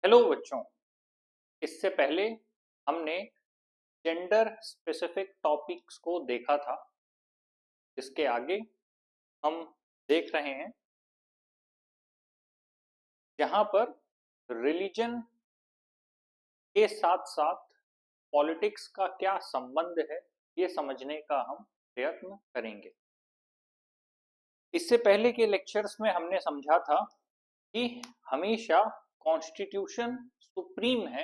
Hello बच्चों। इससे पहले हमने जेंडर स्पेसिफिक टॉपिक्स को देखा था। इसके आगे हम देख रहे हैं जहां पर रिलीजन के साथ साथ पॉलिटिक्स का क्या संबंध है, ये समझने का हम प्रयत्न करेंगे। इससे पहले के लेक्चर्स में हमने समझा था कि हमेशा कॉन्स्टिट्यूशन सुप्रीम है।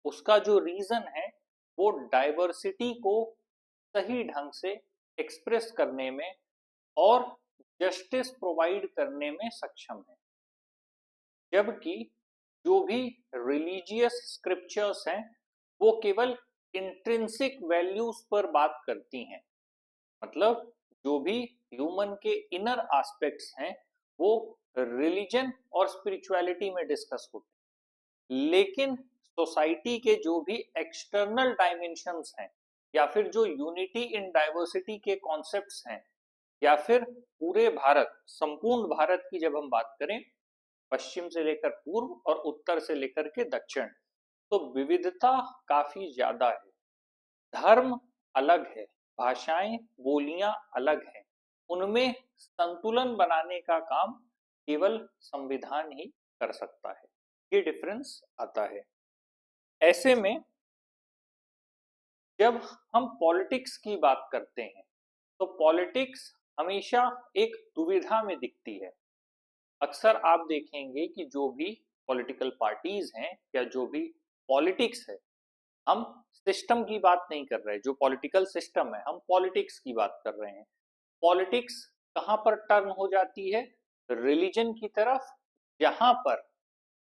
उसका जो रीजन है वो डाइवर्सिटी को सही ढंग से एक्सप्रेस करने में और जस्टिस प्रोवाइड करने में सक्षम है। जबकि जो भी रिलीजियस स्क्रिप्चर्स हैं वो केवल इंट्रिंसिक वैल्यूज पर बात करती हैं। मतलब जो भी ह्यूमन के इनर एस्पेक्ट्स हैं वो रिलीजन और स्पिरिचुअलिटी में डिस्कस होते हैं, लेकिन सोसाइटी के जो भी एक्सटर्नल डायमेंशंस हैं या फिर जो यूनिटी इन डाइवर्सिटी के कॉन्सेप्ट्स हैं या फिर पूरे भारत, संपूर्ण भारत की जब हम बात करें, पश्चिम से लेकर पूर्व और उत्तर से लेकर के दक्षिण, तो विविधता काफी ज्यादा है। धर्म अलग है, भाषाएं बोलियां अलग हैं, उनमें संतुलन बनाने का काम केवल संविधान ही कर सकता है। ये डिफरेंस आता है। ऐसे में जब हम पॉलिटिक्स की बात करते हैं तो पॉलिटिक्स हमेशा एक दुविधा में दिखती है। अक्सर आप देखेंगे कि जो भी पॉलिटिकल पार्टीज हैं या जो भी पॉलिटिक्स है, हम सिस्टम की बात नहीं कर रहे। जो पॉलिटिकल सिस्टम है, हम पॉलिटिक्स की बात कर रहे हैं। पॉलिटिक्स कहां पर टर्न हो जाती है? रिलीजन की तरफ, जहां पर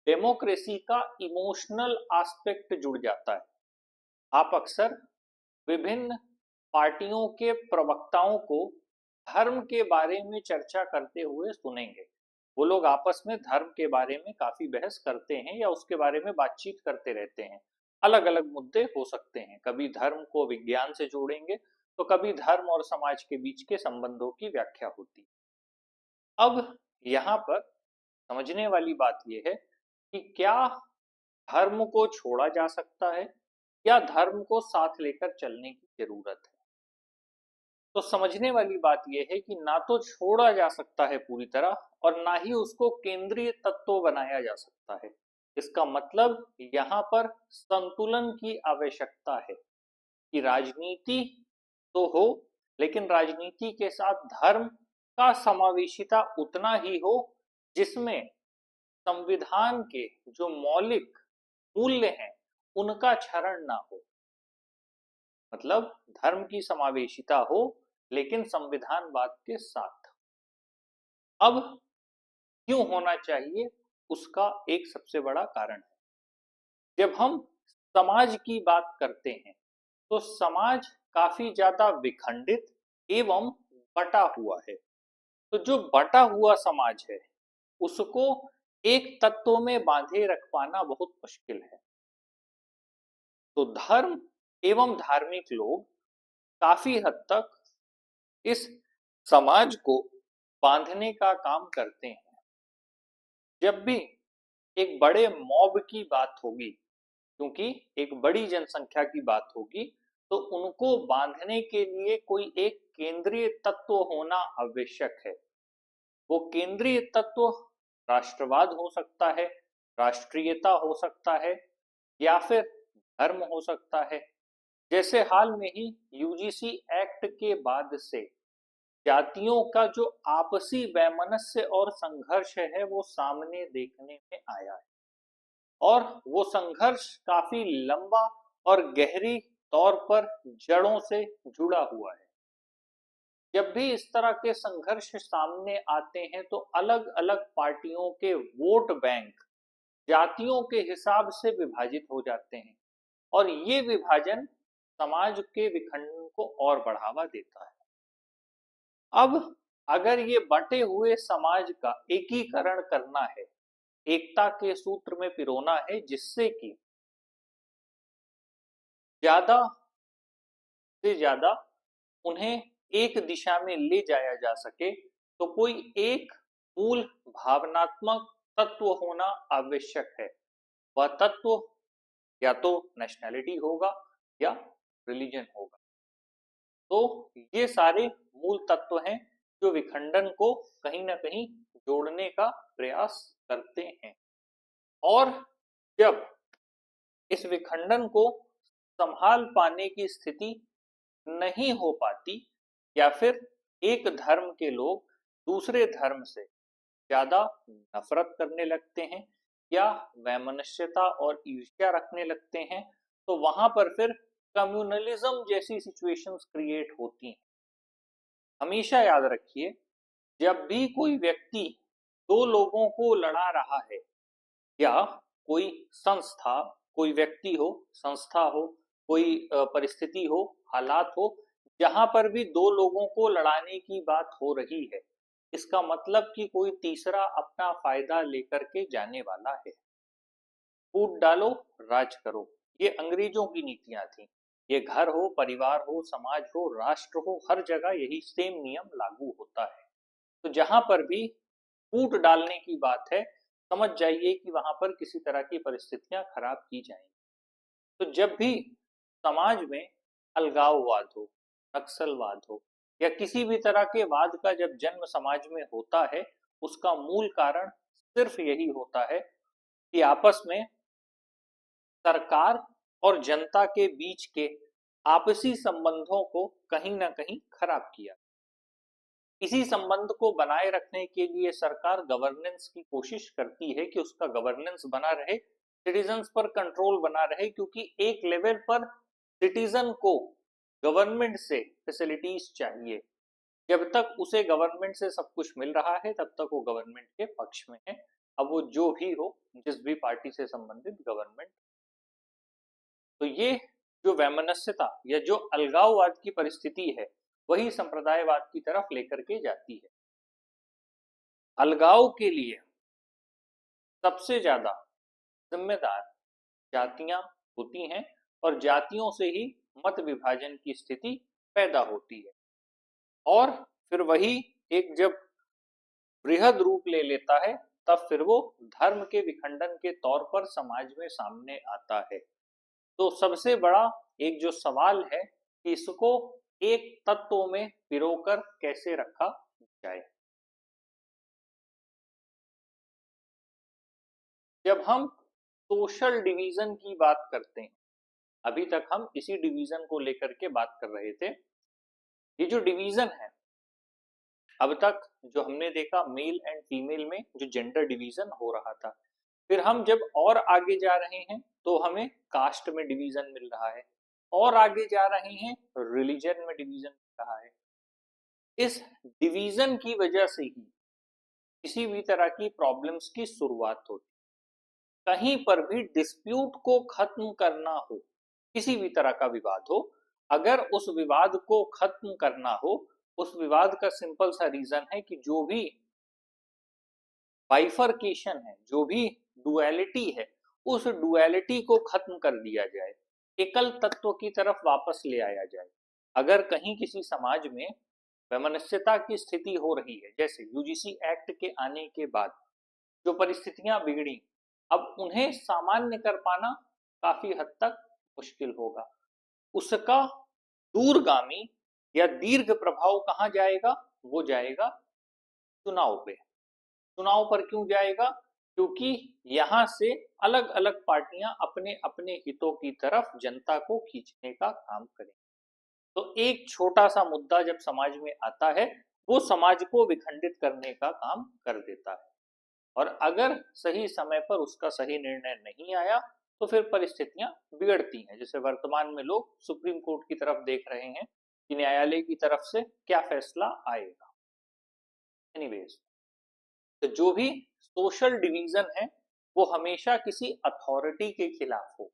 डेमोक्रेसी का इमोशनल एस्पेक्ट जुड़ जाता है। आप अक्सर विभिन्न पार्टियों के प्रवक्ताओं को धर्म के बारे में चर्चा करते हुए सुनेंगे। वो लोग आपस में धर्म के बारे में काफी बहस करते हैं या उसके बारे में बातचीत करते रहते हैं। अलग अलग मुद्दे हो सकते हैं, कभी धर्म को विज्ञान से जोड़ेंगे तो कभी धर्म और समाज के बीच के संबंधों की व्याख्या होती है। अब यहाँ पर समझने वाली बात यह है कि क्या धर्म को छोड़ा जा सकता है या धर्म को साथ लेकर चलने की जरूरत है। तो समझने वाली बात यह है कि ना तो छोड़ा जा सकता है पूरी तरह और ना ही उसको केंद्रीय तत्व बनाया जा सकता है। इसका मतलब यहाँ पर संतुलन की आवश्यकता है कि राजनीति तो हो, लेकिन राजनीति के साथ धर्म का समावेशिता उतना ही हो जिसमें संविधान के जो मौलिक मूल्य हैं उनका क्षरण ना हो। मतलब धर्म की समावेशिता हो लेकिन संविधानवाद के साथ। अब क्यों होना चाहिए, उसका एक सबसे बड़ा कारण है। जब हम समाज की बात करते हैं तो समाज काफी ज्यादा विखंडित एवं बटा हुआ है। तो जो बटा हुआ समाज है उसको एक तत्व में बांधे रख पाना बहुत मुश्किल है। तो धर्म एवं धार्मिक लोग काफी हद तक इस समाज को बांधने का काम करते हैं। जब भी एक बड़े मॉब की बात होगी, क्योंकि एक बड़ी जनसंख्या की बात होगी, तो उनको बांधने के लिए कोई एक केंद्रीय तत्व होना आवश्यक है। वो केंद्रीय तत्व राष्ट्रवाद हो सकता है, राष्ट्रीयता हो सकता है या फिर धर्म हो सकता है। जैसे हाल में ही यूजीसी एक्ट के बाद से जातियों का जो आपसी वैमनस्य और संघर्ष है वो सामने देखने में आया है और वो संघर्ष काफी लंबा और गहरी तौर पर जड़ों से जुड़ा हुआ है। जब भी इस तरह के संघर्ष सामने आते हैं तो अलग अलग पार्टियों के वोट बैंक जातियों के हिसाब से विभाजित हो जाते हैं और ये विभाजन समाज के विखंडन को और बढ़ावा देता है। अब अगर ये बटे हुए समाज का एकीकरण करना है, एकता के सूत्र में पिरोना है, जिससे कि ज्यादा से ज्यादा उन्हें एक दिशा में ले जाया जा सके, तो कोई एक मूल भावनात्मक तत्व होना आवश्यक है। वह तत्व या तो नेशनैलिटी होगा या रिलीजन होगा। तो ये सारे मूल तत्व हैं जो विखंडन को कहीं ना कहीं जोड़ने का प्रयास करते हैं। और जब इस विखंडन को संभाल पाने की स्थिति नहीं हो पाती या फिर एक धर्म के लोग दूसरे धर्म से ज्यादा नफरत करने लगते हैं या वैमनस्यता और ईर्ष्या रखने लगते हैं, तो वहां पर फिर कम्युनलिज्म जैसी सिचुएशंस क्रिएट होती हैं। हमेशा याद रखिए, जब भी कोई व्यक्ति दो लोगों को लड़ा रहा है या कोई संस्था, कोई व्यक्ति हो, संस्था हो, कोई परिस्थिति हो, हालात हो, जहां पर भी दो लोगों को लड़ाने की बात हो रही है, इसका मतलब कि कोई तीसरा अपना फायदा लेकर के जाने वाला है। फूट डालो, राज करो, ये अंग्रेजों की नीतियां थी। ये घर हो, परिवार हो, समाज हो, राष्ट्र हो, हर जगह यही सेम नियम लागू होता है। तो जहां पर भी फूट डालने की बात है, समझ जाइए कि वहां पर किसी तरह की परिस्थितियां खराब की जाएंगी। तो जब भी समाज में अलगाववाद हो, नक्सलवाद हो या किसी भी तरह के वाद का जब जन्म समाज में होता है, उसका मूल कारण सिर्फ यही होता है कि आपस में सरकार और जनता के बीच के आपसी संबंधों को कहीं ना कहीं खराब किया। इसी संबंध को बनाए रखने के लिए सरकार गवर्नेंस की कोशिश करती है कि उसका गवर्नेंस बना रहे, सिटीजन्स पर कंट्रोल बना रहे, क्योंकि एक लेवल पर सिटीजन को गवर्नमेंट से फैसिलिटीज चाहिए। जब तक उसे गवर्नमेंट से सब कुछ मिल रहा है तब तक वो गवर्नमेंट के पक्ष में है, अब वो जो भी हो, जिस भी पार्टी से संबंधित गवर्नमेंट। तो ये जो वैमनस्यता या जो अलगाववाद की परिस्थिति है, वही संप्रदायवाद की तरफ लेकर के जाती है। अलगाव के लिए सबसे ज्यादा जिम्मेदार जातियां होती हैं और जातियों से ही मत विभाजन की स्थिति पैदा होती है। और फिर वही एक जब बृहद रूप ले लेता है, तब फिर वो धर्म के विखंडन के तौर पर समाज में सामने आता है। तो सबसे बड़ा एक जो सवाल है कि इसको एक तत्व में पिरोकर कैसे रखा जाए। जब हम सोशल डिवीजन की बात करते हैं, अभी तक हम इसी डिवीजन को लेकर के बात कर रहे थे। ये जो डिवीजन है, अब तक जो हमने देखा मेल एंड फीमेल में जो जेंडर डिवीजन हो रहा था, फिर हम जब और आगे जा रहे हैं तो हमें कास्ट में डिवीजन मिल रहा है, और आगे जा रहे हैं रिलीजन में डिवीजन मिल रहा है। इस डिवीजन की वजह से ही किसी भी तरह की प्रॉब्लम्स की शुरुआत होती। कहीं पर भी डिस्प्यूट को खत्म करना हो, किसी भी तरह का विवाद हो, अगर उस विवाद को खत्म करना हो, उस विवाद का सिंपल सा रीजन है कि जो भी बाइफर्केशन है, जो भी डुअलिटी है, उस डुअलिटी को खत्म कर दिया जाए, एकल तत्व की तरफ वापस ले आया जाए। अगर कहीं किसी समाज में वैमनस्यता की स्थिति हो रही है, जैसे यूजीसी एक्ट के आने के बाद जो परिस्थितियां बिगड़ी, अब उन्हें सामान्य कर पाना काफी हद तक मुश्किल होगा। उसका दूरगामी या दीर्घ प्रभाव कहां जाएगा? वो जाएगा चुनाव पे। चुनाव पर क्यों जाएगा? क्योंकि यहां से अलग अलग पार्टियां अपने अपने हितों की तरफ जनता को खींचने का काम करें। तो एक छोटा सा मुद्दा जब समाज में आता है, वो समाज को विखंडित करने का काम कर देता है। और अगर सही समय पर उसका सही निर्णय नहीं आया तो फिर परिस्थितियां बिगड़ती हैं। जैसे वर्तमान में लोग सुप्रीम कोर्ट की तरफ देख रहे हैं कि न्यायालय की तरफ से क्या फैसला आएगा। एनीवेज, तो जो भी सोशल डिवीजन है वो हमेशा किसी अथॉरिटी के खिलाफ हो।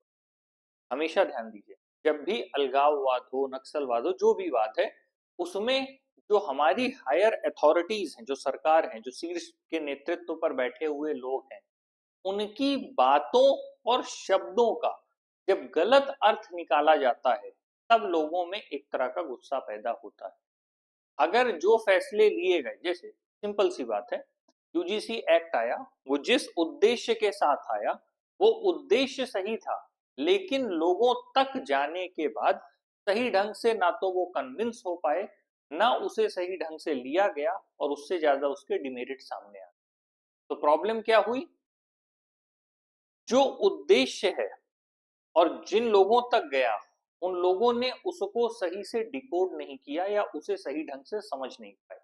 हमेशा ध्यान दीजिए, जब भी अलगाववाद हो, नक्सलवाद हो, जो भी वाद है, उसमें जो हमारी हायर अथॉरिटीज हैं, जो सरकार हैं, जो शीर्ष के नेतृत्व पर बैठे हुए लोग हैं, उनकी बातों और शब्दों का जब गलत अर्थ निकाला जाता है, तब लोगों में एक तरह का गुस्सा पैदा होता है। अगर जो फैसले लिए गए, जैसे सिंपल सी बात है, यूजीसी एक्ट आया, वो जिस उद्देश्य के साथ आया, वो उद्देश्य सही था, लेकिन लोगों तक जाने के बाद सही ढंग से ना तो वो कन्विंस हो पाए, ना उसे सही ढंग से लिया गया, और उससे ज्यादा उसके डिमेरिट सामने आ। तो प्रॉब्लम क्या हुई? जो उद्देश्य है और जिन लोगों तक गया, उन लोगों ने उसको सही से डिकोड नहीं किया या उसे सही ढंग से समझ नहीं पाए।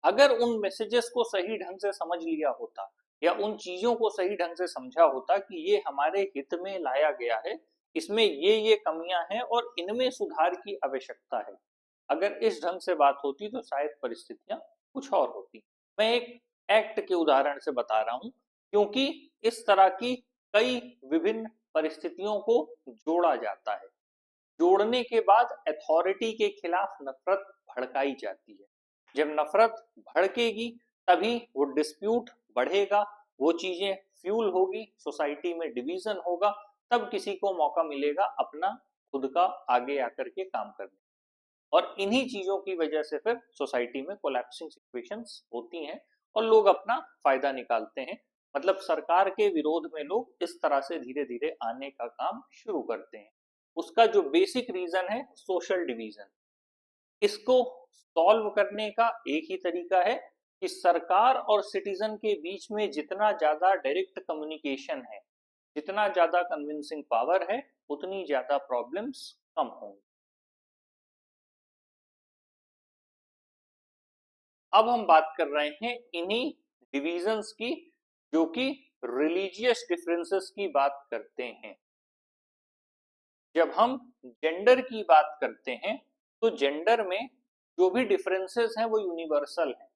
अगर उन मैसेजेस को सही ढंग से समझ लिया होता या उन चीजों को सही ढंग से समझा होता कि ये हमारे हित में लाया गया है, इसमें ये कमियां हैं और इनमें सुधार की आवश्यकता है, अगर इस ढंग से बात होती तो शायद परिस्थितियां कुछ और होती। मैं एक एक्ट के उदाहरण से बता रहा हूं, क्योंकि इस तरह की कई विभिन्न परिस्थितियों को जोड़ा जाता है। जोड़ने के बाद अथॉरिटी के खिलाफ नफरत भड़काई जाती है। जब नफरत भड़केगी तभी वो डिस्प्यूट बढ़ेगा, वो चीजें फ्यूल होगी, सोसाइटी में डिवीजन होगा, तब किसी को मौका मिलेगा अपना खुद का आगे आकर के काम करने। और इन्हीं चीजों की वजह से फिर सोसाइटी में कोलैप्सिंग सिचुएशंस होती हैं और लोग अपना फायदा निकालते हैं। मतलब सरकार के विरोध में लोग इस तरह से धीरे धीरे आने का काम शुरू करते हैं। उसका जो बेसिक रीजन है सोशल डिवीजन। इसको सॉल्व करने का एक ही तरीका है कि सरकार और सिटीजन के बीच में जितना ज्यादा डायरेक्ट कम्युनिकेशन है, जितना ज्यादा कन्विंसिंग पावर है, उतनी ज्यादा प्रॉब्लम्स कम होंगी। अब हम बात कर रहे हैं इन्हीं डिविजन्स की, जो कि रिलीजियस डिफरेंसेस की बात करते हैं। जब हम जेंडर की बात करते हैं तो जेंडर में जो भी डिफरेंसेस हैं वो यूनिवर्सल हैं।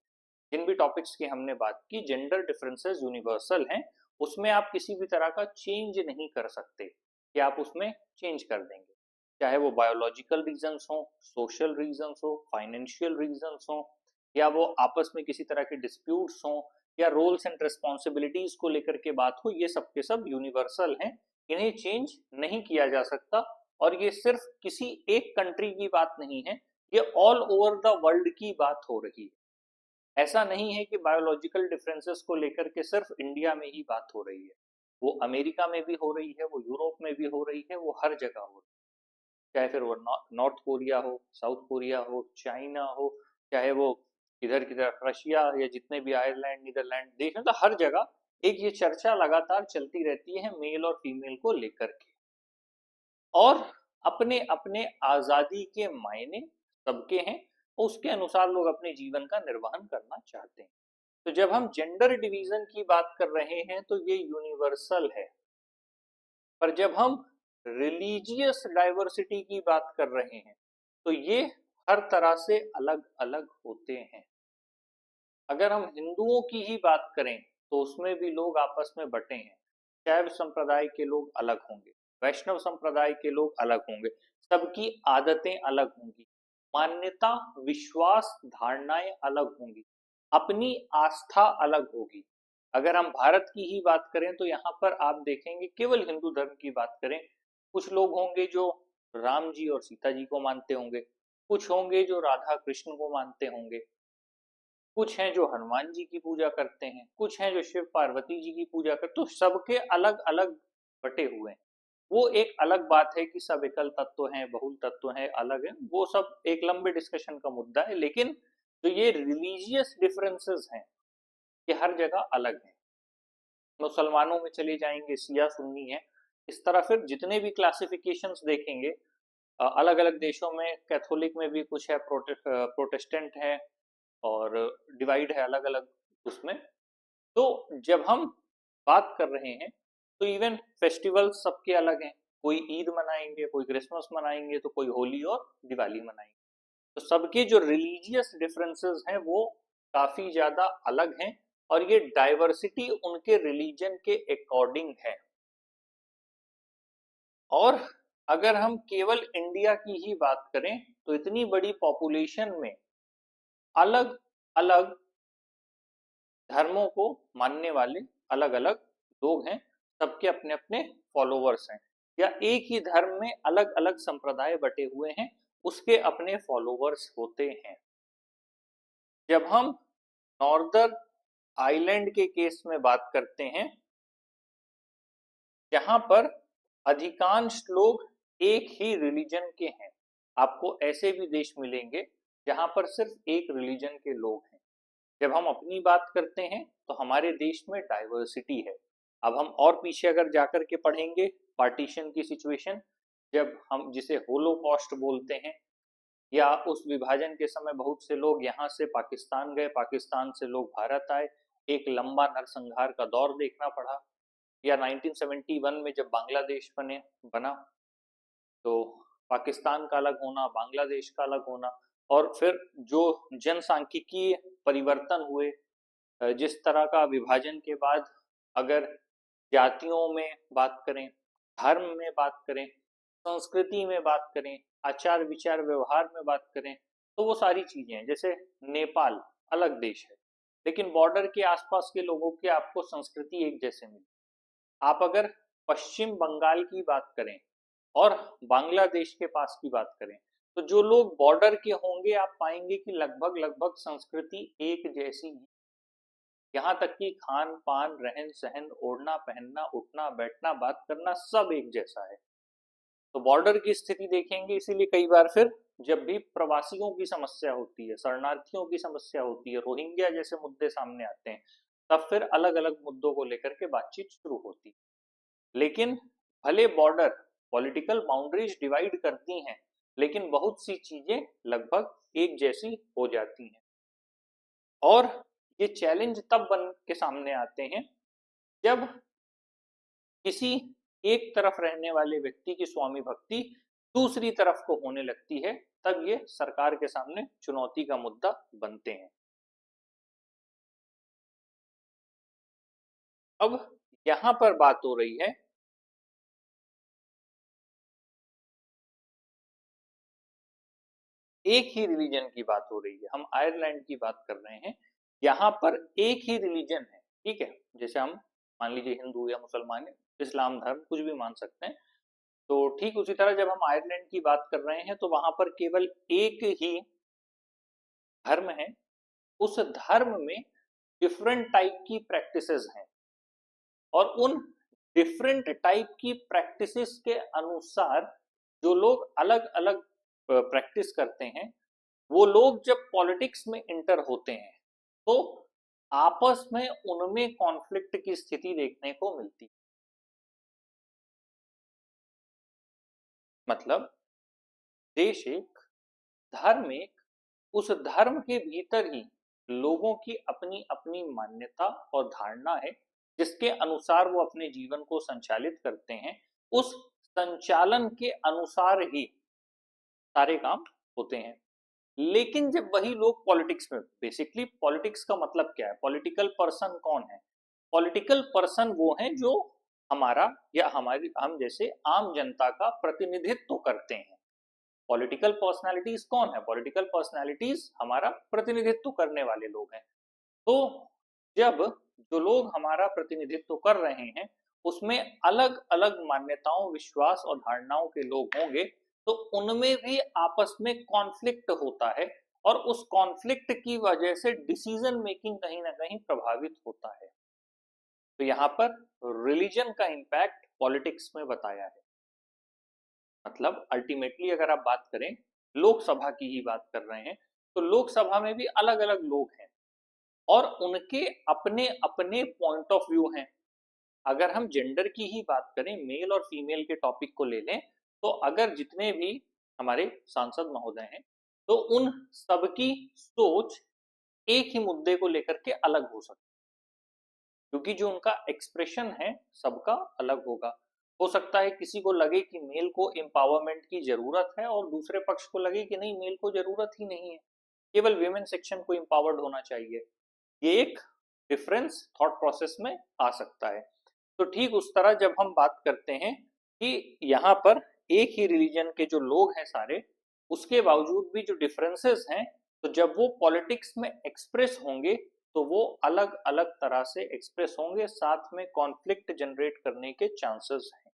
जिन भी टॉपिक्स की हमने बात की, जेंडर डिफरेंसेस यूनिवर्सल हैं, उसमें आप किसी भी तरह का चेंज नहीं कर सकते कि आप उसमें चेंज कर देंगे। चाहे वो बायोलॉजिकल रीजंस हो, सोशल रीजंस हो, फाइनेंशियल रीजंस हो, या वो आपस में किसी तरह के डिस्प्यूट्स हो, या रोल्स एंड रिस्पॉन्सिबिलिटीज को लेकर के बात हो, ये सब के सब यूनिवर्सल हैं। इन्हें चेंज नहीं किया जा सकता। और ये सिर्फ किसी एक कंट्री की बात नहीं है, ये ऑल ओवर द वर्ल्ड की बात हो रही है। ऐसा नहीं है कि बायोलॉजिकल डिफरेंसेस को लेकर के सिर्फ इंडिया में ही बात हो रही है। वो अमेरिका में भी हो रही है, वो यूरोप में भी हो रही है, वो हर जगह हो रही है। चाहे फिर वो नॉर्थ कोरिया हो, साउथ कोरिया हो, चाइना हो, चाहे वो इधर की तरफ रशिया या जितने भी आयरलैंड, नीदरलैंड देश हैं, तो हर जगह एक ये चर्चा लगातार चलती रहती है मेल और फीमेल को लेकर के। और अपने अपने आजादी के मायने सबके हैं, उसके अनुसार लोग अपने जीवन का निर्वहन करना चाहते हैं। तो जब हम जेंडर डिवीजन की बात कर रहे हैं तो ये यूनिवर्सल है। पर जब हम रिलीजियस डाइवर्सिटी की बात कर रहे हैं तो ये हर तरह से अलग अलग होते हैं। अगर हम हिंदुओं की ही बात करें तो उसमें भी लोग आपस में बटे हैं। शैव संप्रदाय के लोग अलग होंगे, वैष्णव संप्रदाय के लोग अलग होंगे, सबकी आदतें अलग होंगी, मान्यता, विश्वास, धारणाएं अलग होंगी, अपनी आस्था अलग होगी। अगर हम भारत की ही बात करें तो यहाँ पर आप देखेंगे, केवल हिंदू धर्म की बात करें, कुछ लोग होंगे जो राम जी और सीता जी को मानते होंगे, कुछ होंगे जो राधा कृष्ण को मानते होंगे, कुछ हैं जो हनुमान जी की पूजा करते हैं, कुछ हैं जो शिव पार्वती जी की पूजा करते, तो सबके अलग अलग बटे हुए हैं। वो एक अलग बात है कि सब एकल तत्व हैं, बहुल तत्व हैं, अलग है, वो सब एक लंबे डिस्कशन का मुद्दा है। लेकिन जो ये रिलीजियस डिफरेंसेस हैं ये हर जगह अलग हैं। मुसलमानों में चले जाएंगे सिया सुन्नी है, इस तरह फिर जितने भी क्लासिफिकेशंस देखेंगे अलग अलग देशों में, कैथोलिक में भी कुछ है, प्रोटेस्टेंट है, और डिवाइड है अलग अलग उसमें। तो जब हम बात कर रहे हैं तो इवन फेस्टिवल सबके अलग हैं। कोई ईद मनाएंगे, कोई क्रिसमस मनाएंगे, तो कोई होली और दिवाली मनाएंगे। तो सबके जो रिलीजियस डिफरेंसेस हैं वो काफी ज्यादा अलग हैं, और ये डाइवर्सिटी उनके रिलीजन के अकॉर्डिंग है। और अगर हम केवल इंडिया की ही बात करें तो इतनी बड़ी पॉपुलेशन में अलग अलग धर्मों को मानने वाले अलग अलग लोग हैं, सबके अपने अपने फॉलोवर्स हैं, या एक ही धर्म में अलग अलग संप्रदाय बटे हुए हैं, उसके अपने फॉलोवर्स होते हैं। जब हम नॉर्दर्न आइलैंड के केस में बात करते हैं जहां पर अधिकांश लोग एक ही रिलीजन के हैं। आपको ऐसे भी देश मिलेंगे जहां पर सिर्फ एक रिलीजन के लोग हैं। जब हम अपनी बात करते हैं तो हमारे देश में डाइवर्सिटी है। अब हम और पीछे अगर जाकर के पढ़ेंगे पार्टीशन की सिचुएशन, जब हम जिसे होलोकॉस्ट बोलते हैं, या उस विभाजन के समय बहुत से लोग यहाँ से पाकिस्तान गए, पाकिस्तान से लोग भारत आए, एक लंबा नरसंहार का दौर देखना पड़ा, या 1971 में जब बांग्लादेश बना तो पाकिस्तान का अलग होना, बांग्लादेश का अलग होना, और फिर जो जनसांख्यिकीय परिवर्तन हुए, जिस तरह का विभाजन के बाद अगर जातियों में बात करें, धर्म में बात करें, संस्कृति में बात करें, आचार विचार व्यवहार में बात करें, तो वो सारी चीजें हैं। जैसे नेपाल अलग देश है, लेकिन बॉर्डर के आसपास के लोगों की आपको संस्कृति एक जैसे मिली। आप अगर पश्चिम बंगाल की बात करें और बांग्लादेश के पास की बात करें, तो जो लोग बॉर्डर के होंगे आप पाएंगे कि लगभग लगभग संस्कृति एक जैसी, यहाँ तक कि खान पान, रहन सहन, ओढ़ना पहनना, उठना बैठना, बात करना सब एक जैसा है। तो बॉर्डर की स्थिति देखेंगे, इसीलिए कई बार फिर जब भी प्रवासियों की समस्या होती है, शरणार्थियों की समस्या होती है, रोहिंग्या जैसे मुद्दे सामने आते हैं, तब फिर अलग अलग मुद्दों को लेकर के बातचीत शुरू होती है। लेकिन भले बॉर्डर पॉलिटिकल बाउंड्रीज डिवाइड करती हैं, लेकिन बहुत सी चीजें लगभग एक जैसी हो जाती हैं। और ये चैलेंज तब बन के सामने आते हैं जब किसी एक तरफ रहने वाले व्यक्ति की स्वामी भक्ति दूसरी तरफ को होने लगती है, तब ये सरकार के सामने चुनौती का मुद्दा बनते हैं। अब यहां पर बात हो रही है एक ही रिलीजन की बात हो रही है, हम आयरलैंड की बात कर रहे हैं, यहाँ पर एक ही रिलीजन है, ठीक है। जैसे हम मान लीजिए हिंदू या मुसलमान, इस्लाम धर्म कुछ भी मान सकते हैं, तो ठीक उसी तरह जब हम आयरलैंड की बात कर रहे हैं तो वहां पर केवल एक ही धर्म है। उस धर्म में डिफरेंट टाइप की प्रैक्टिसेस हैं, और उन डिफरेंट टाइप की प्रैक्टिसेस के अनुसार जो लोग अलग अलग प्रैक्टिस करते हैं, वो लोग जब पॉलिटिक्स में इंटर होते हैं तो आपस में उनमें कॉन्फ्लिक्ट की स्थिति देखने को मिलती। मतलब देश एक, धर्म एक, उस धर्म के भीतर ही लोगों की अपनी अपनी मान्यता और धारणा है, जिसके अनुसार वो अपने जीवन को संचालित करते हैं। उस संचालन के अनुसार ही सारे काम होते हैं। लेकिन जब वही लोग पॉलिटिक्स में, बेसिकली पॉलिटिक्स का मतलब क्या है, पॉलिटिकल पर्सन कौन है? पॉलिटिकल पर्सन वो हैं जो हमारा या हमारी, हम जैसे आम जनता का प्रतिनिधित्व करते हैं। पॉलिटिकल पर्सनालिटीज कौन है? पॉलिटिकल पर्सनालिटीज हमारा प्रतिनिधित्व करने वाले लोग हैं। तो जब जो लोग हमारा प्रतिनिधित्व कर रहे हैं उसमें अलग अलग मान्यताओं, विश्वास और धारणाओं के लोग होंगे, तो उनमें भी आपस में कॉन्फ्लिक्ट होता है, और उस कॉन्फ्लिक्ट की वजह से डिसीजन मेकिंग कहीं ना कहीं प्रभावित होता है। तो यहाँ पर रिलीजन का इम्पैक्ट पॉलिटिक्स में बताया है। मतलब अल्टीमेटली अगर आप बात करें, लोकसभा की ही बात कर रहे हैं, तो लोकसभा में भी अलग अलग लोग हैं और उनके अपने अपने पॉइंट ऑफ व्यू हैं। अगर हम जेंडर की ही बात करें, मेल और फीमेल के टॉपिक को ले लें, तो अगर जितने भी हमारे सांसद महोदय हैं, तो उन सबकी सोच एक ही मुद्दे को लेकर के अलग हो सकती है, क्योंकि जो उनका एक्सप्रेशन है सबका अलग होगा। हो सकता है किसी को लगे कि मेल को एम्पावरमेंट की जरूरत है और दूसरे पक्ष को लगे कि नहीं, मेल को जरूरत ही नहीं है, केवल वीमेन सेक्शन को एम्पावर्ड होना चाहिए। ये एक डिफरेंस थॉट प्रोसेस में आ सकता है। तो ठीक उस तरह जब हम बात करते हैं कि यहाँ पर एक ही रिलीजन के जो लोग हैं सारे, उसके बावजूद भी जो डिफरेंसेस हैं, तो जब वो पॉलिटिक्स में एक्सप्रेस होंगे तो वो अलग अलग तरह से एक्सप्रेस होंगे, साथ में कॉन्फ्लिक्ट जनरेट करने के चांसेस हैं।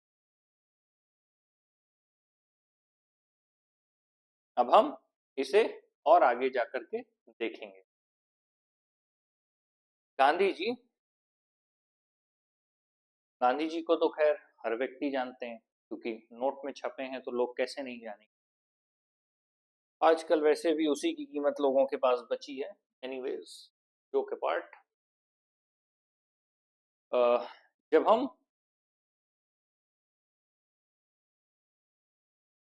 अब हम इसे और आगे जाकर के देखेंगे। गांधी जी, गांधी जी को तो खैर हर व्यक्ति जानते हैं, क्योंकि नोट में छपे हैं तो लोग कैसे नहीं जानेंगे। आजकल वैसे भी उसी की कीमत लोगों के पास बची है। एनीवेज, जोक अपार्ट, जब हम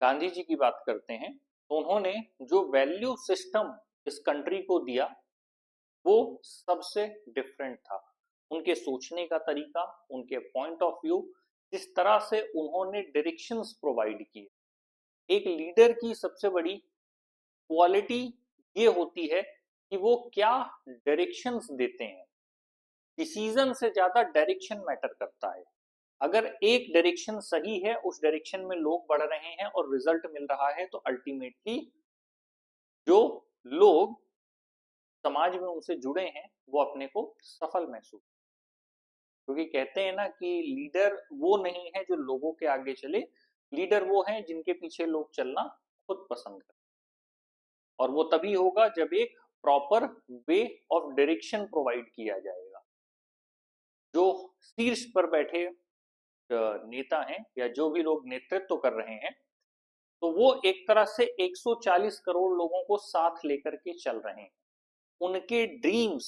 गांधी जी की बात करते हैं तो उन्होंने जो वैल्यू सिस्टम इस कंट्री को दिया वो सबसे डिफरेंट था। उनके सोचने का तरीका, उनके पॉइंट ऑफ व्यू, जिस तरह से उन्होंने डायरेक्शंस प्रोवाइड किए। एक लीडर की सबसे बड़ी क्वालिटी ये होती है कि वो क्या डायरेक्शंस देते हैं। डिसीजन से ज्यादा डायरेक्शन मैटर करता है। अगर एक डायरेक्शन सही है, उस डायरेक्शन में लोग बढ़ रहे हैं और रिजल्ट मिल रहा है, तो अल्टीमेटली जो लोग समाज में उनसे जुड़े हैं वो अपने को सफल महसूस, क्योंकि कहते हैं ना कि लीडर वो नहीं है जो लोगों के आगे चले, लीडर वो है जिनके पीछे लोग चलना खुद पसंद करें। और वो तभी होगा जब एक proper way of direction provide किया जाएगा। जो शीर्ष पर बैठे नेता हैं या जो भी लोग नेतृत्व कर रहे हैं, तो वो एक तरह से 140 करोड़ लोगों को साथ लेकर के चल रहे हैं। उनके ड्रीम्स,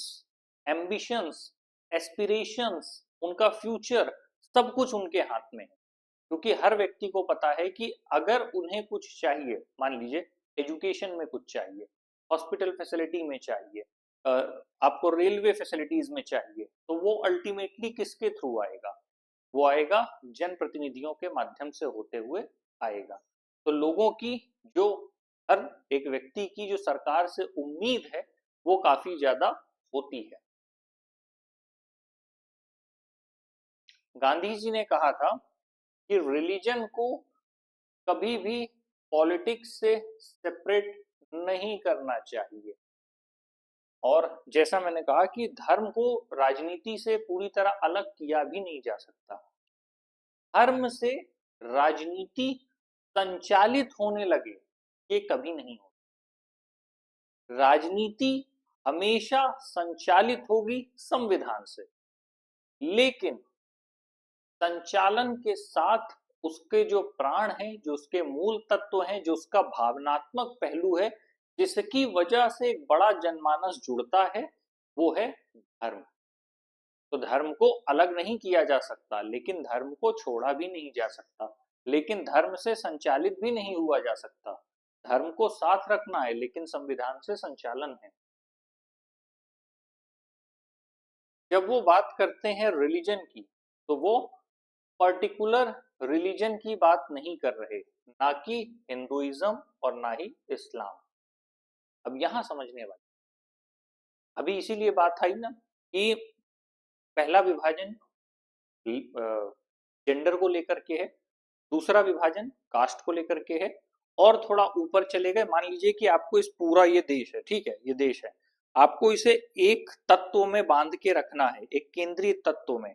एम्बिशंस, एस्पिरेशंस, उनका फ्यूचर, सब कुछ उनके हाथ में है। क्योंकि हर व्यक्ति को पता है कि अगर उन्हें कुछ चाहिए, मान लीजिए एजुकेशन में कुछ चाहिए, हॉस्पिटल फैसिलिटी में चाहिए, आपको रेलवे फैसिलिटीज में चाहिए, तो वो अल्टीमेटली किसके थ्रू आएगा? वो आएगा जनप्रतिनिधियों के माध्यम से होते हुए आएगा। तो लोगों की जो, हर एक व्यक्ति की जो सरकार से उम्मीद है वो काफी ज्यादा होती है। गांधी जी ने कहा था कि रिलीजन को कभी भी पॉलिटिक्स से सेपरेट नहीं करना चाहिए। और जैसा मैंने कहा कि धर्म को राजनीति से पूरी तरह अलग किया भी नहीं जा सकता। धर्म से राजनीति संचालित होने लगे, ये कभी नहीं हो। राजनीति हमेशा संचालित होगी संविधान से, लेकिन संचालन के साथ उसके जो प्राण हैं, जो उसके मूल तत्व हैं, जो उसका भावनात्मक पहलू है, जिसकी वजह से एक बड़ा जनमानस जुड़ता है, वो है धर्म। तो धर्म को अलग नहीं किया जा सकता, लेकिन धर्म को छोड़ा भी नहीं जा सकता, लेकिन धर्म से संचालित भी नहीं हुआ जा सकता। धर्म को साथ रखना है, लेकिन संविधान से संचालन है। जब वो बात करते हैं रिलीजन की, तो वो पर्टिकुलर रिलीजन की बात नहीं कर रहे, ना कि हिंदुइज्म और ना ही इस्लाम। अब यहां समझने वाली, अभी इसीलिए बात आई ना कि पहला विभाजन जेंडर को लेकर के है, दूसरा विभाजन कास्ट को लेकर के है, और थोड़ा ऊपर चले गए, मान लीजिए कि आपको इस पूरा ये देश है, ठीक है, ये देश है, आपको इसे एक तत्व में बांध के रखना है, एक केंद्रीय तत्व में,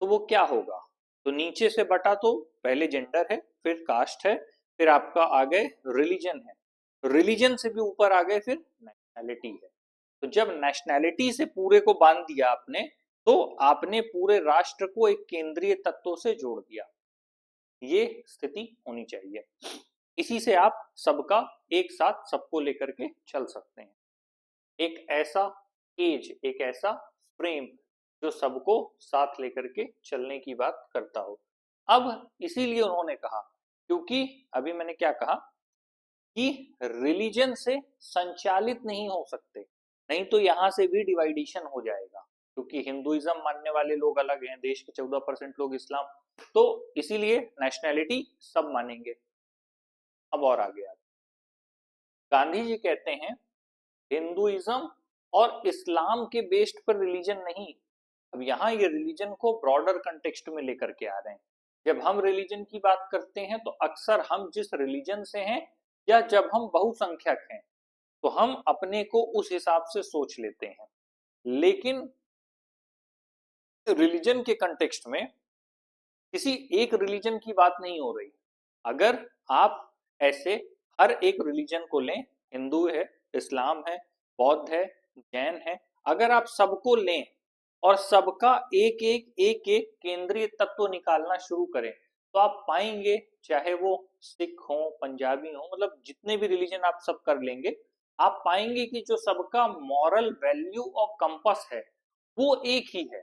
तो वो क्या होगा? तो नीचे से बटा तो पहले जेंडर है, फिर कास्ट है, फिर आपका आ गए रिलीजन है, रिलीजन से भी ऊपर आ गए फिर नेशनैलिटी है। तो जब नेशनैलिटी से पूरे को बांध दिया आपने, तो आपने पूरे राष्ट्र को एक केंद्रीय तत्व से जोड़ दिया। ये स्थिति होनी चाहिए, इसी से आप सबका एक साथ सबको लेकर के चल सकते हैं। एक ऐसा एज, एक ऐसा फ्रेम जो सबको साथ लेकर के चलने की बात करता हो। अब इसीलिए उन्होंने कहा, क्योंकि अभी मैंने क्या कहा कि रिलीजन से संचालित नहीं हो सकते, नहीं तो यहां से भी डिवाइडेशन हो जाएगा, क्योंकि हिंदुइज्म मानने वाले लोग अलग हैं, देश के 14% लोग इस्लाम, तो इसीलिए नेशनैलिटी सब मानेंगे। अब और आगे गांधी जी कहते हैं हिंदुइज्म और इस्लाम के बेस्ड पर रिलीजन नहीं। अब यहाँ ये रिलीजन को ब्रॉडर कंटेक्स्ट में लेकर के आ रहे हैं। जब हम रिलीजन की बात करते हैं तो अक्सर हम जिस रिलीजन से हैं, या जब हम बहुसंख्यक हैं, तो हम अपने को उस हिसाब से सोच लेते हैं। लेकिन रिलीजन के कंटेक्स्ट में किसी एक रिलीजन की बात नहीं हो रही। अगर आप ऐसे हर एक रिलीजन को लें, हिंदू है, इस्लाम है, बौद्ध है, जैन है, अगर आप सबको लें और सबका एक एक केंद्रीय तत्व निकालना शुरू करें, तो आप पाएंगे चाहे वो सिख हो, पंजाबी हो, मतलब जितने भी रिलीजन आप सब कर लेंगे, आप पाएंगे कि जो सबका मॉरल वैल्यू और कंपस है वो एक ही है।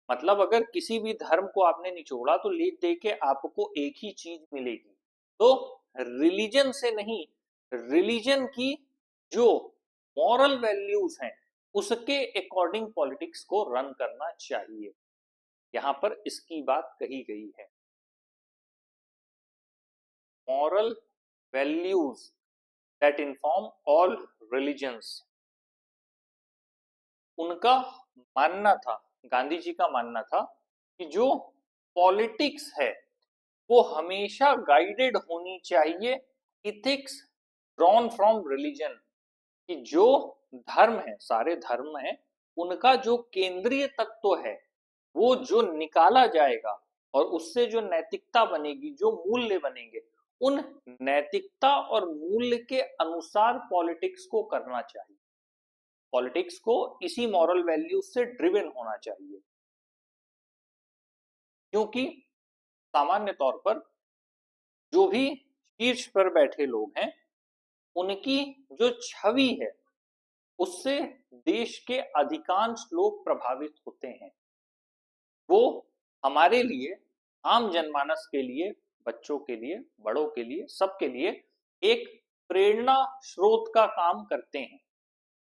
मतलब अगर किसी भी धर्म को आपने निचोड़ा तो ले दे के आपको एक ही चीज मिलेगी। तो रिलीजन से नहीं, रिलीजन की जो मॉरल वैल्यूज हैं उसके अकॉर्डिंग पॉलिटिक्स को रन करना चाहिए, यहां पर इसकी बात कही गई है। Moral values that inform all religions, उनका मानना था, गांधी जी का मानना था कि जो पॉलिटिक्स है वो हमेशा गाइडेड होनी चाहिए इथिक्स ड्रॉन फ्रॉम रिलीजन, कि जो धर्म है, सारे धर्म है, उनका जो केंद्रीय तत्व है वो जो निकाला जाएगा और उससे जो नैतिकता बनेगी, जो मूल्य बनेंगे, उन नैतिकता और मूल्य के अनुसार पॉलिटिक्स को करना चाहिए। पॉलिटिक्स को इसी मॉरल वैल्यूज से ड्रिवन होना चाहिए, क्योंकि सामान्य तौर पर जो भी शीर्ष पर बैठे लोग हैं उनकी जो छवि है उससे देश के अधिकांश लोग प्रभावित होते हैं। वो हमारे लिए, आम जनमानस के लिए, बच्चों के लिए, बड़ों के लिए, सबके लिए एक प्रेरणा स्रोत का काम करते हैं।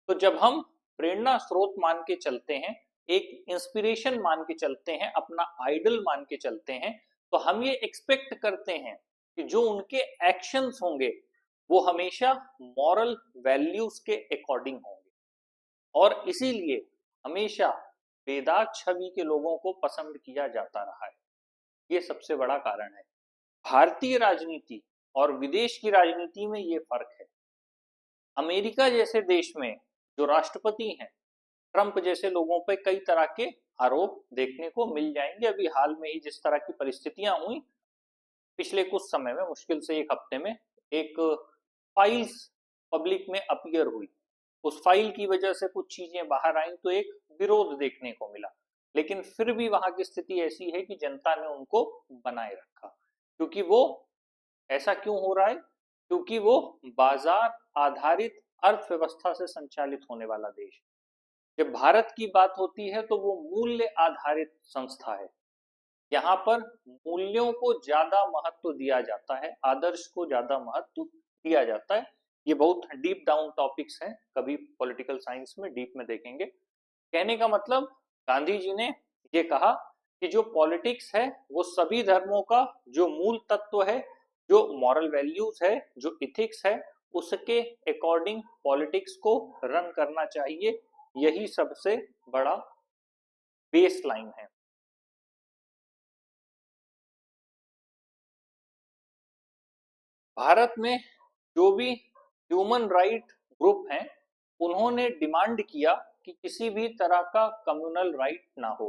तो जब हम प्रेरणा स्रोत मान के चलते हैं, एक इंस्पिरेशन मान के चलते हैं, अपना आइडल मान के चलते हैं, तो हम ये एक्सपेक्ट करते हैं कि जो उनके एक्शंस होंगे वो हमेशा मॉरल वैल्यूज के अकॉर्डिंग होंगे, और इसीलिए हमेशा बेदाग छवि के लोगों को पसंद किया जाता रहा है। ये सबसे बड़ा कारण है। भारतीय राजनीति और विदेश की राजनीति में ये फर्क है। अमेरिका जैसे देश में जो राष्ट्रपति हैं, ट्रंप जैसे लोगों पर कई तरह के आरोप देखने को मिल जाएंगे। अभी हाल में ही जिस तरह की परिस्थितियां हुई पिछले कुछ समय में, मुश्किल से एक हफ्ते में, एक फाइल्स पब्लिक में अपीयर हुई, उस फाइल की वजह से कुछ चीजें बाहर आई तो एक विरोध देखने को मिला। लेकिन फिर भी वहां की स्थिति ऐसी है कि जनता ने उनको बनाए रखा, क्योंकि वो, ऐसा क्यों हो रहा है, क्योंकि वो बाजार आधारित अर्थव्यवस्था से संचालित होने वाला देश। जब भारत की बात होती है तो वो मूल्य आधारित संस्था है। यहाँ पर मूल्यों को ज्यादा महत्व दिया जाता है, आदर्श को ज्यादा महत्व दिया जाता है। ये बहुत डीप डाउन टॉपिक्स हैं, कभी पॉलिटिकल साइंस में डीप में देखेंगे। कहने का मतलब, गांधी जी ने ये कहा कि जो पॉलिटिक्स है वो सभी धर्मों का जो मूल तत्व है, जो मॉरल वैल्यूज है, जो इथिक्स है, उसके अकॉर्डिंग पॉलिटिक्स को रन करना चाहिए। यही सबसे बड़ा बेस लाइन है। भारत में जो भी ह्यूमन राइट ग्रुप हैं उन्होंने डिमांड किया कि किसी भी तरह का कम्युनल राइट ना हो,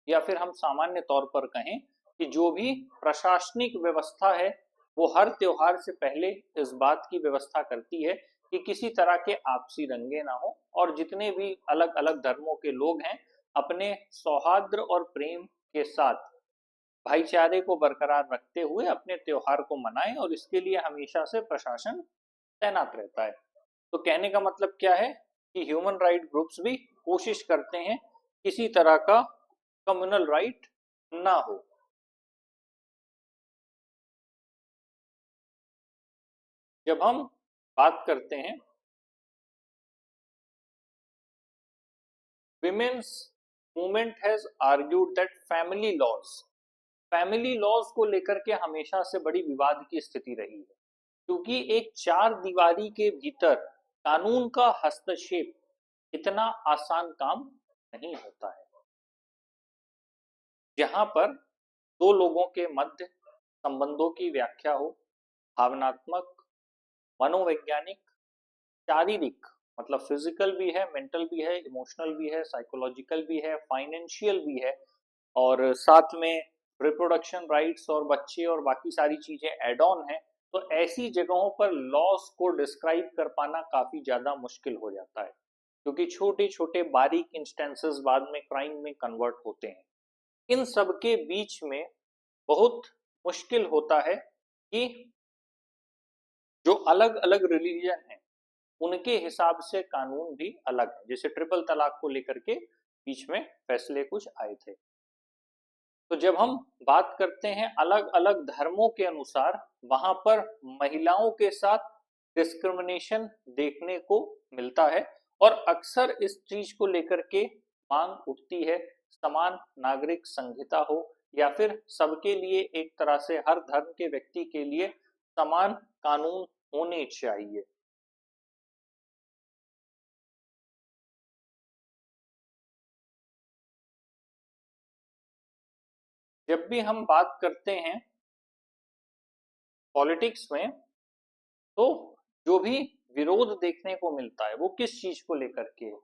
या फिर हम सामान्य तौर पर कहें कि जो भी प्रशासनिक व्यवस्था है वो हर त्योहार से पहले इस बात की व्यवस्था करती है कि किसी तरह के आपसी दंगे ना हो, और जितने भी अलग अलग धर्मों के लोग हैं अपने सौहार्द और प्रेम के साथ भाईचारे को बरकरार रखते हुए अपने त्योहार को मनाएं, और इसके लिए हमेशा से प्रशासन तैनात रहता है। तो कहने का मतलब क्या है कि ह्यूमन राइट ग्रुप्स भी कोशिश करते हैं किसी तरह का कम्युनल राइट ना हो। जब हम बात करते हैं women's movement has argued that family laws को लेकर के हमेशा से बड़ी विवाद की स्थिति रही है, क्योंकि एक चार दीवारी के भीतर कानून का हस्तक्षेप इतना आसान काम नहीं होता है। जहां पर दो लोगों के मध्य संबंधों की व्याख्या हो, भावनात्मक, मनोवैज्ञानिक, शारीरिक, मतलब फिजिकल भी है, मेंटल भी है, इमोशनल भी है, साइकोलॉजिकल भी है, फाइनेंशियल भी है, और साथ में रिप्रोडक्शन राइट्स और बच्चे और बाकी सारी चीजें एड ऑन है। तो ऐसी जगहों पर लॉस को डिस्क्राइब कर पाना काफी ज्यादा मुश्किल हो जाता है, क्योंकि छोटे छोटे बारीक इंस्टेंसेस बाद में क्राइम में कन्वर्ट होते हैं। इन सब के बीच में बहुत मुश्किल होता है कि जो अलग अलग रिलीजन है उनके हिसाब से कानून भी अलग है। जैसे ट्रिपल तलाक को लेकर के बीच में फैसले कुछ आए थे। तो जब हम बात करते हैं अलग अलग धर्मों के अनुसार, वहां पर महिलाओं के साथ डिस्क्रिमिनेशन देखने को मिलता है और अक्सर इस चीज को लेकर के मांग उठती है समान नागरिक संहिता हो या फिर सबके लिए एक तरह से हर धर्म के व्यक्ति के लिए समान कानून होने चाहिए। जब भी हम बात करते हैं पॉलिटिक्स में, तो जो भी विरोध देखने को मिलता है वो किस चीज को लेकर के है,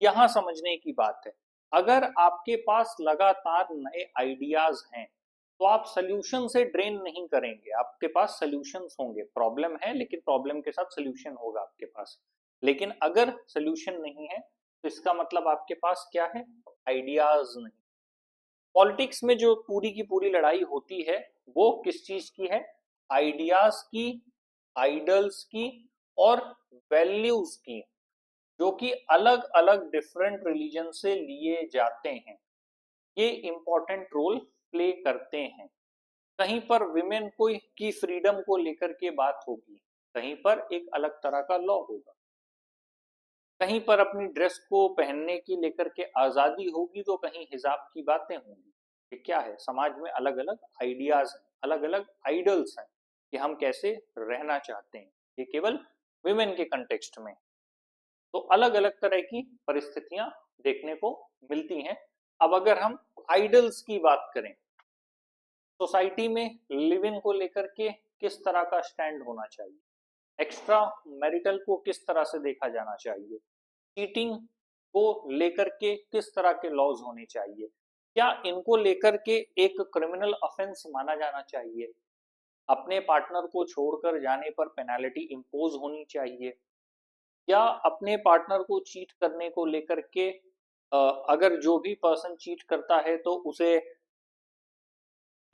यहां समझने की बात है। अगर आपके पास लगातार नए आइडियाज हैं तो आप सोल्यूशन से ड्रेन नहीं करेंगे, आपके पास सोल्यूशंस होंगे। प्रॉब्लम है लेकिन प्रॉब्लम के साथ सोल्यूशन होगा आपके पास। लेकिन अगर सोल्यूशन नहीं है तो इसका मतलब आपके पास क्या है, आइडियाज नहीं। पॉलिटिक्स में जो पूरी की पूरी लड़ाई होती है वो किस चीज की है, आइडियाज की, आइडल्स की और वैल्यूज की, जो कि अलग अलग डिफरेंट रिलीजन से लिए जाते हैं। ये इंपॉर्टेंट रोल प्ले करते हैं। कहीं पर विमेन को की फ्रीडम को लेकर के बात होगी, कहीं पर एक अलग तरह का लॉ होगा, कहीं पर अपनी ड्रेस को पहनने की लेकर के आजादी होगी तो कहीं हिजाब की बातें होंगी। ये क्या है, समाज में अलग अलग आइडियाज हैं, अलग अलग आइडल्स हैं कि हम कैसे रहना चाहते हैं। ये केवल विमेन के कंटेक्स्ट में, तो अलग अलग तरह की परिस्थितियां देखने को मिलती हैं। अब अगर हम आइडल्स की बात करें, सोसाइटी में लिविंग को लेकर के किस तरह का स्टैंड होना चाहिए, एक्स्ट्रा मैरिटल को किस तरह से देखा जाना चाहिए, चीटिंग को लेकर के किस तरह के लॉज होने चाहिए, क्या इनको लेकर के एक क्रिमिनल ऑफेंस माना जाना चाहिए, अपने पार्टनर को छोड़कर जाने पर पेनाल्टी इंपोज होनी चाहिए, या अपने पार्टनर को चीट करने को लेकर के अगर जो भी पर्सन चीट करता है तो उसे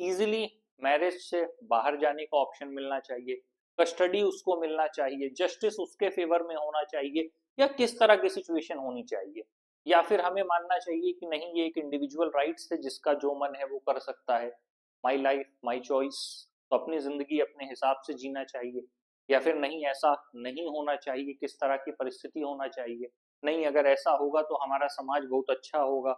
इजीली मैरिज से बाहर जाने का ऑप्शन मिलना चाहिए, कस्टडी उसको मिलना चाहिए, जस्टिस उसके फेवर में होना चाहिए, या किस तरह की सिचुएशन होनी चाहिए, या फिर हमें मानना चाहिए कि नहीं ये एक इंडिविजुअल राइट्स है, जिसका जो मन है वो कर सकता है, माई लाइफ माई चॉइस, तो अपनी जिंदगी अपने हिसाब से जीना चाहिए, या फिर नहीं ऐसा नहीं होना चाहिए, किस तरह की परिस्थिति होना चाहिए, नहीं अगर ऐसा होगा तो हमारा समाज बहुत अच्छा होगा,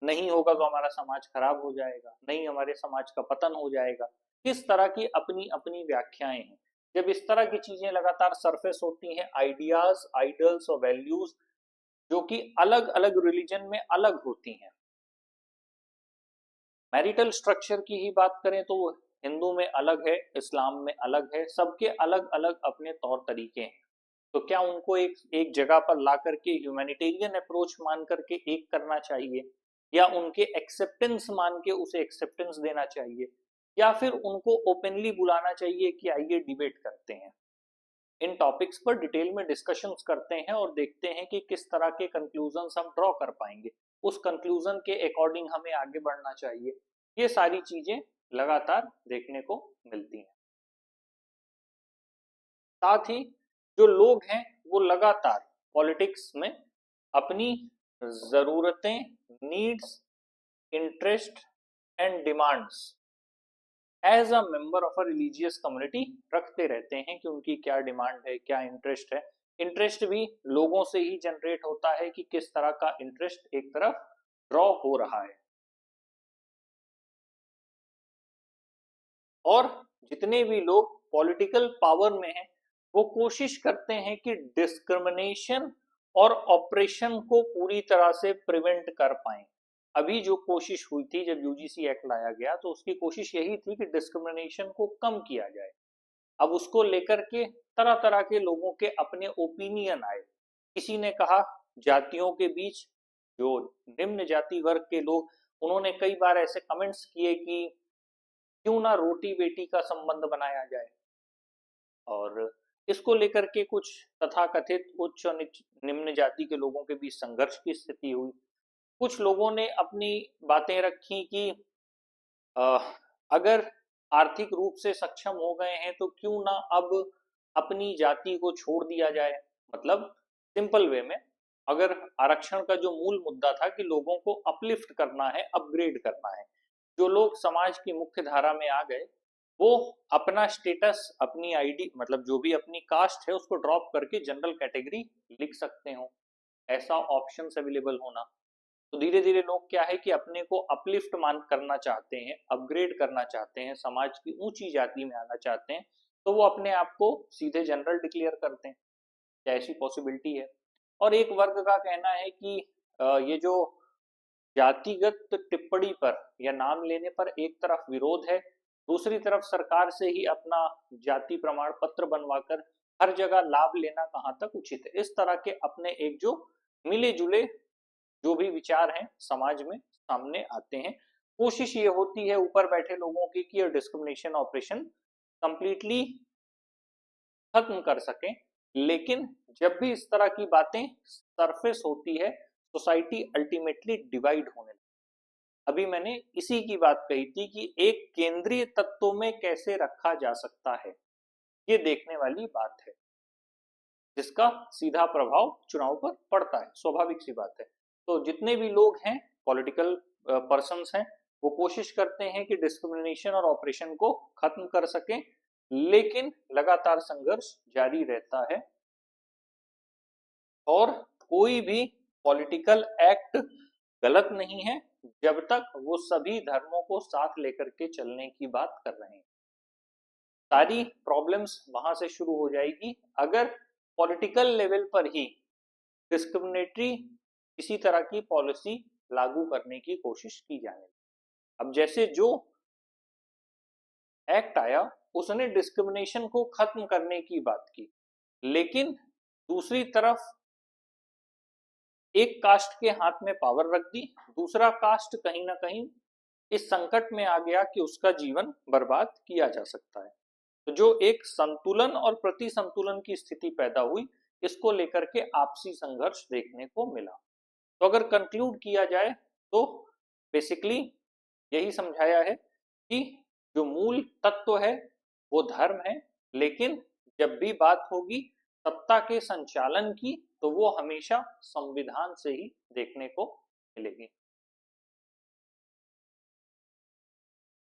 नहीं होगा तो हमारा समाज खराब हो जाएगा, नहीं हमारे समाज का पतन हो जाएगा। किस तरह की अपनी अपनी व्याख्याएं हैं। जब इस तरह की चीजें लगातार सरफेस होती हैं, आइडियाज, आइडल्स और वैल्यूज जो कि अलग अलग रिलीजन में अलग होती हैं। मैरिटल स्ट्रक्चर की ही बात करें तो हिंदू में अलग है, इस्लाम में अलग है, सबके अलग अलग अपने तौर तरीके हैं। तो क्या उनको एक एक जगह पर ला करके ह्यूमैनिटेरियन अप्रोच मान करके एक करना चाहिए, या उनके एक्सेप्टेंस मान के उसे एक्सेप्टेंस देना चाहिए, या फिर उनको ओपनली बुलाना चाहिए कि आइए डिबेट करते हैं। इन टॉपिक्स पर डिटेल में डिस्कशंस करते हैं और देखते हैं कि किस तरह के कंक्लूजन्स हम ड्रॉ कर पाएंगे, उस कंक्लूजन के अकॉर्डिंग हमें आगे बढ़ना चाहिए। ये सारी चीजें लगातार देखने को मिलती हैं। साथ ही जो लोग हैं वो लगातार पॉलिटिक्स में अपनी जरूरतें, needs, interest and demands as a member of a religious community रखते रहते हैं कि उनकी क्या डिमांड है, क्या इंटरेस्ट है। इंटरेस्ट भी लोगों से ही जनरेट होता है कि किस तरह का इंटरेस्ट एक तरफ ड्रॉ हो रहा है। और जितने भी लोग पॉलिटिकल पावर में हैं वो कोशिश करते हैं कि डिस्क्रिमिनेशन और ऑपरेशन को पूरी तरह से प्रिवेंट कर पाएं। अभी जो कोशिश हुई थी जब यूजीसी एक्ट लाया गया तो उसकी कोशिश यही थी कि डिस्क्रिमिनेशन को कम किया जाए। अब उसको लेकर के तरह तरह के लोगों के अपने ओपिनियन आए। किसी ने कहा जातियों के बीच जो निम्न जाति वर्ग के लोग, उन्होंने कई बार ऐसे कमेंट्स किए कि क्यों ना रोटी बेटी का संबंध बनाया जाए। और इसको लेकर के कुछ तथाकथित उच्च और निम्न जाति के लोगों के बीच संघर्ष की स्थिति हुई। कुछ लोगों ने अपनी बातें रखी कि अगर आर्थिक रूप से सक्षम हो गए हैं तो क्यों ना अब अपनी जाति को छोड़ दिया जाए। मतलब सिंपल वे में, अगर आरक्षण का जो मूल मुद्दा था कि लोगों को अपलिफ्ट करना है, अपग्रेड करना है, जो लोग समाज की मुख्य धारा में आ गए वो अपना स्टेटस, अपनी आईडी, मतलब जो भी अपनी कास्ट है उसको ड्रॉप करके जनरल कैटेगरी लिख सकते हो, ऐसा ऑप्शंस अवेलेबल होना। तो धीरे धीरे लोग क्या है कि अपने को अपलिफ्ट मान करना चाहते हैं, अपग्रेड करना चाहते हैं, समाज की ऊंची जाति में आना चाहते हैं, तो वो अपने आप को सीधे जनरल डिक्लेयर करते हैं। क्या ऐसी पॉसिबिलिटी है? और एक वर्ग का कहना है कि ये जो जातिगत टिप्पणी पर या नाम लेने पर एक तरफ विरोध है, दूसरी तरफ सरकार से ही अपना जाति प्रमाण पत्र बनवाकर हर जगह लाभ लेना कहाँ तक उचित है। इस तरह के अपने एक जो मिले जुले जो भी विचार हैं समाज में सामने आते हैं। कोशिश ये होती है ऊपर बैठे लोगों की कि ये डिस्क्रिमिनेशन ऑपरेशन कंप्लीटली खत्म कर सकें, लेकिन जब भी इस तरह की बातें सरफेस होती है सोसाइटी अल्टीमेटली डिवाइड होने लगती है। अभी मैंने इसी की बात कही थी कि एक केंद्रीय तत्व में कैसे रखा जा सकता है, ये देखने वाली बात है, जिसका सीधा प्रभाव चुनाव पर पड़ता है, स्वाभाविक सी बात है। तो जितने भी लोग हैं, पॉलिटिकल पर्सन्स हैं, वो कोशिश करते हैं कि डिस्क्रिमिनेशन और ऑपरेशन को खत्म कर सकें, लेकिन लगातार संघर्ष जारी रहता है और कोई भी पॉलिटिकल एक्ट गलत नहीं है जब तक वो सभी धर्मों को साथ लेकर के चलने की बात कर रहे हैं। सारी प्रॉब्लम्स वहां से शुरू हो जाएगी अगर पॉलिटिकल लेवल पर ही डिस्क्रिमिनेटरी किसी तरह की पॉलिसी लागू करने की कोशिश की जाने। अब जैसे जो एक्ट आया उसने डिस्क्रिमिनेशन को खत्म करने की बात की, लेकिन दूसरी तरफ एक कास्ट के हाथ में पावर रख दी, दूसरा कास्ट कहीं ना कहीं इस संकट में आ गया कि उसका जीवन बर्बाद किया जा सकता है। तो जो एक संतुलन और प्रति संतुलन की स्थिति पैदा हुई, इसको लेकर के आपसी संघर्ष देखने को मिला। तो अगर कंक्लूड किया जाए तो बेसिकली यही समझाया है कि जो मूल तत्व है वो धर्म है, लेकिन जब भी बात होगी सत्ता के संचालन की तो वो हमेशा संविधान से ही देखने को मिलेगी।